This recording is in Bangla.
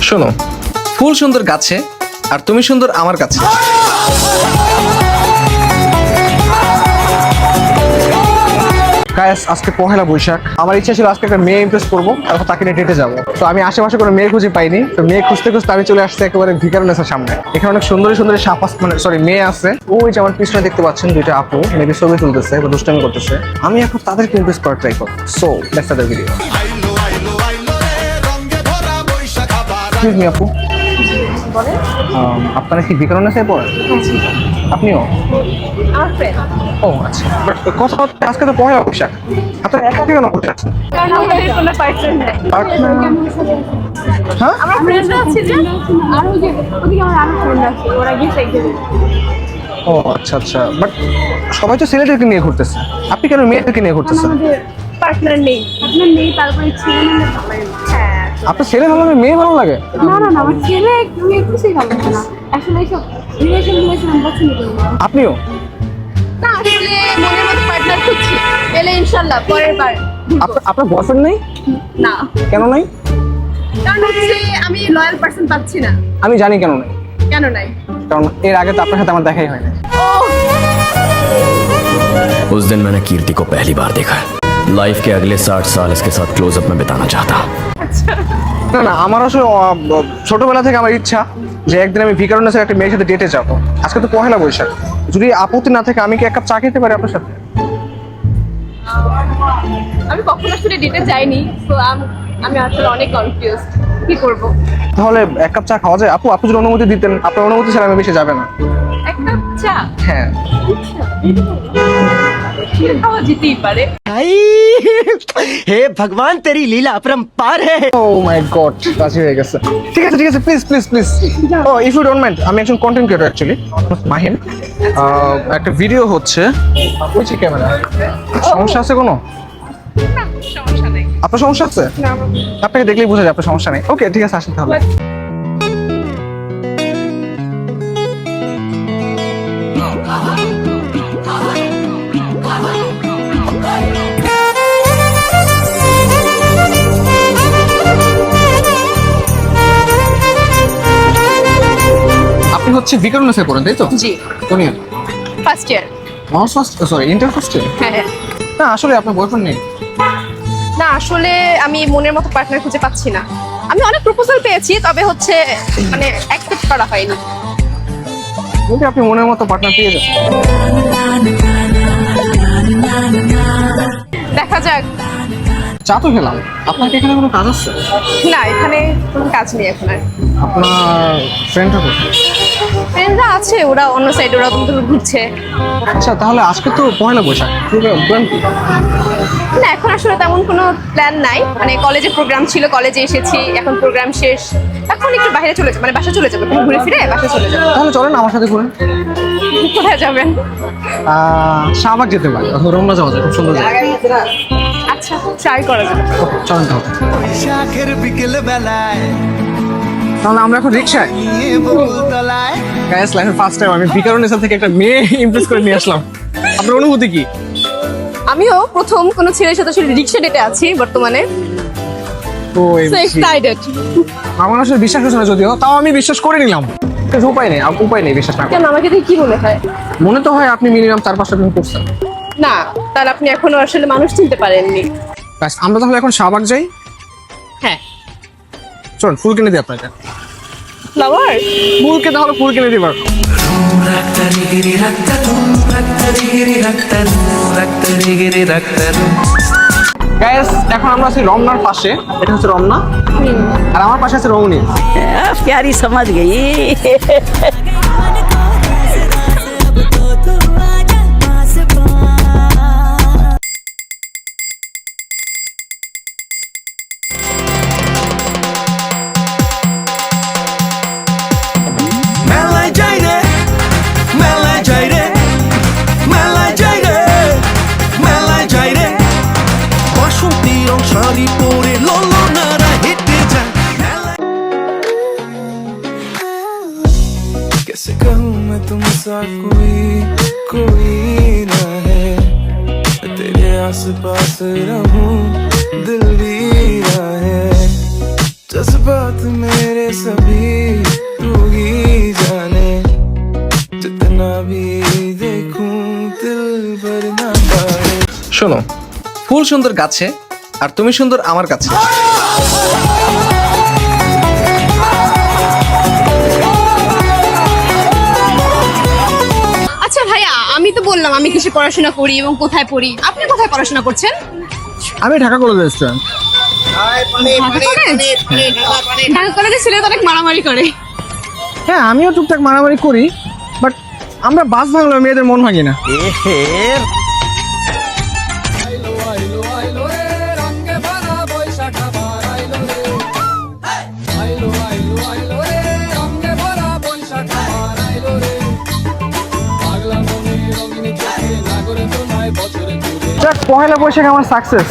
শোনো, ফুল সুন্দর গাছে আর তুমি সুন্দর আমার কাছে। গাইস, আজকে পহেলা বৈশাখ। আমার ইচ্ছা ছিল আজকে একটা মেয়ে ইমপ্রেস করবো, তারপর তাকে নিয়ে ডেটে যাবো। তো আমি আশেপাশে কোনো মেয়ে খুঁজে পাইনি, তো মেয়ে খুঁজতে খুঁজতে আমি চলে আসছি একেবারে ভিকারুননিসার সামনে। এখানে অনেক সুন্দরী সুন্দরী মেয়ে আছে। ওই যে আমার পিছনে দেখতে পাচ্ছেন দুইটা আপু মেবি ছবি তুলতেছে বা দুষ্টামি করতেছে। আমি এখন তাদেরকে ইমপ্রেস করার ট্রাই করবো। So let's start the video. Excuse me আপু, আপনারা কি ভিকারুননিসায় পড়েন? আপনিও? আমার ফ্রেন্ড। ও আচ্ছা, বাট কথা হচ্ছে আজকে তো পহেলা বৈশাখ, আপনারা একা কেন বসে আছেন? কারণ আমাদের কোনো পার্টনার নেই। হ্যাঁ, আমার ফ্রেন্ড আছে যে আর ওই যে ওদিকে আমার আরো ফ্রেন্ড আছে, ওরা গেছে একদিন। ও আচ্ছা আচ্ছা, বাট সবাই তো ছেলেদেরকে নিয়ে ঘুরতেছে, আপনি কেন মেয়েদেরকে নিয়ে ঘুরতেছেন? আমাদের পার্টনার নেই, পার্টনার নেই, তারপরে ছেলে মিলে ভালো লাগে। হ্যাঁ, আপনার ছেলে ভালো লাগে, মেয়ে ভালো লাগে? না না না, আমার ছেলে মেয়ে কিছুই ভালো লাগে না। আসলে এইসব রিলেশন আমি পছন্দ করি না। আপনিও? না, আসলে মনের মতো পার্টনার খুঁজছি, পেলে ইনশাল্লাহ পরের বার। আপনার বয়ফ্রেন্ড নেই? না, কেন নাই? কারণ হচ্ছে আমি লয়াল পার্সন পাচ্ছি না। আমি জানি কেন নাই। কেন নাই? কারণ এর আগে তো আপনার সাথে আমার দেখাই হয় না। उस दिन मैंने कीर्ति को पहली बार देखा है। लाइफ के अगले 60 साल इसके साथ क्लोजअप में बिताना चाहता हूँ। না না, আমার আসলে ছোটবেলা থেকে আমার ইচ্ছা যে একদিন আমি ভিকারুননিসার একটা মেয়ের সাথে ডেটে যাবো। আজকে তো পহেলা বৈশাখ, যদি আপত্তি না থাকে আমি কি এক কাপ চা খেতে পারি আপনার সাথে? আমি কখনো আসলে ডেটে যাইনি, তো আমি আসলে অনেক কনফিউজ, কি করব। তাহলে এক কাপ চা খাওয়া যায়? আপু যদি অনুমতি দিতেন, আপনার অনুমতি ছাড়া আমি বেশি যাবে না। এক কাপ চা হ্যাঁ। খাওয়া যেতেই পারে। हे भगवान तेरी लीला अपरंपार है। ও মাই গড, রাজি হয়ে গেছে। ঠিক আছে ঠিক আছে, please please please. Oh if you don't mind, আমি একজন কন্টেন্ট ক্রিয়েটর অ্যাকচুয়ালি, মাহিন। একটা ভিডিও হচ্ছে, ওই যে ক্যামেরা। সমস্যা আছে কোনো? না, সমস্যা নেই। আপনার সমস্যা আছে? না, আপনাকে দেখলেই বোঝা যায় আপনার সমস্যা নেই। ওকে ঠিক আছে, আসেন তাহলে। আপনি হচ্ছে ভিকারুননিসায় পড়েন, তাই তো? জি, কোন year? First year. Honours first, sorry inter first year? হ্যাঁ, না আসলে আপনার বয়ফ্রেন্ড নেই? না আসলে আমি মনের মতো পার্টনার খুঁজে পাচ্ছি না। আমি অনেক প্রপোজাল পেয়েছি, তবে হচ্ছে মানে অ্যাকসেপ্ট করা হয়নি। যদি আপনি মনের মতো পার্টনার পেয়ে যান, দেখা যাক। চা তো খেলাম, আপনার কি এখানে কোনো কাজ আছে? না, এখানে কোনো কাজ নেই এখন আর। আপনার ফ্রেন্ডরা কোথায়? ফ্রেন্ডরা আছে, ওরা অন্য সাইডে, ওরা কিন্তু ঘুরছে। আচ্ছা, তাহলে আজকে তো পহেলা বৈশাখ, প্ল্যান কি? না, এখন আসলে তেমন কোনো প্ল্যান নাই। মানে কলেজে প্রোগ্রাম ছিল, কলেজে এসেছি, এখন প্রোগ্রাম শেষ, এখন একটু বাইরে চলে যাবো, মানে বাসা চলে যাবো, একটু ঘুরে ফিরে বাসা চলে যাবো। তাহলে চলেন আমার সাথে ঘুরেন। কোথায় যাবেন? শাহবাগ যেতে পারি, অথবা রমনা যাওয়া যায়, খুব সুন্দর জায়গা। আচ্ছা, ট্রাই করা যাবে। Okay, চলেন তাহলে। শাখের বিকেল বেলায় তাহলে আমরা এখন রিক্সায়। নিয়ে বকুলতলায় গাইস, লাইফে ফার্স্ট টাইম আমি ভিকারুননিসা থেকে একটা মেয়ে ইমপ্রেস করে নিয়ে আসলাম। আপনার অনুভূতি কি? আমিও প্রথম কোনো ছেলের সাথে আসলে রিক্সা ডেটে আছি বর্তমানে। তো সো এক্সাইটেড। আমার আসলে বিশ্বাস হচ্ছে না, যদিও তাও আমি বিশ্বাস করে নিলাম। কিন্তু উপায় নেই বিশ্বাস না করার। কেন, আমাকে দেখে কি মনে হয়? মনে তো হয় আপনি মিনিমাম 4-5টা প্রেম করছেন। না, তাহলে আপনি এখনো আসলে মানুষ চিনতে পারেননি। ব্যাস, আমরা তাহলে এখন শাহবাগ যাই। হ্যাঁ, চলুন ফুল কিনে দিই আপনাকে। ফ্লাওয়ার। ফুল কিনে দিই পারবো। গাইস, এখন আমরা আছি রমনার পাশে। এটা হচ্ছে রমনা, আর আমার পাশে আছে রমণী। प्यारी समझ गई। মেলায় যাই রে মেলায় যাই রে মেলায় যাই রে মেলায় যাই রে বাসন্তী রং শাড়ি পরে ললনারা হেঁটে যায় মেলায়। कैसे कहूँ मैं तुमसा कोई ना है, तेरे आस पास रहूं दिल भी ना है, जज्बात मेरे सभी तू ही जाने जितना भी देखूं दिल भर ना पाए শোনো, ফুল সুন্দর গাছে আর তুমি সুন্দর আমার কাছে। আচ্ছা ভাইয়া, আমি তো বললাম আমি কিসে পড়াশোনা করি এবং কোথায় পড়ি। আপনি কোথায় পড়াশোনা করছেন? আমি ঢাকা কলেজ স্টুডেন্ট। ঢাকা কলেজে ছেলে তো অনেক মারামারি করে। হ্যাঁ, আমিও টুকটাক মারামারি করি, বাট আমরা বাস ভাঙলেও মেয়েদের মন ভাঙি না। যাক, পহেলা বৈশাখ আমার সাকসেস।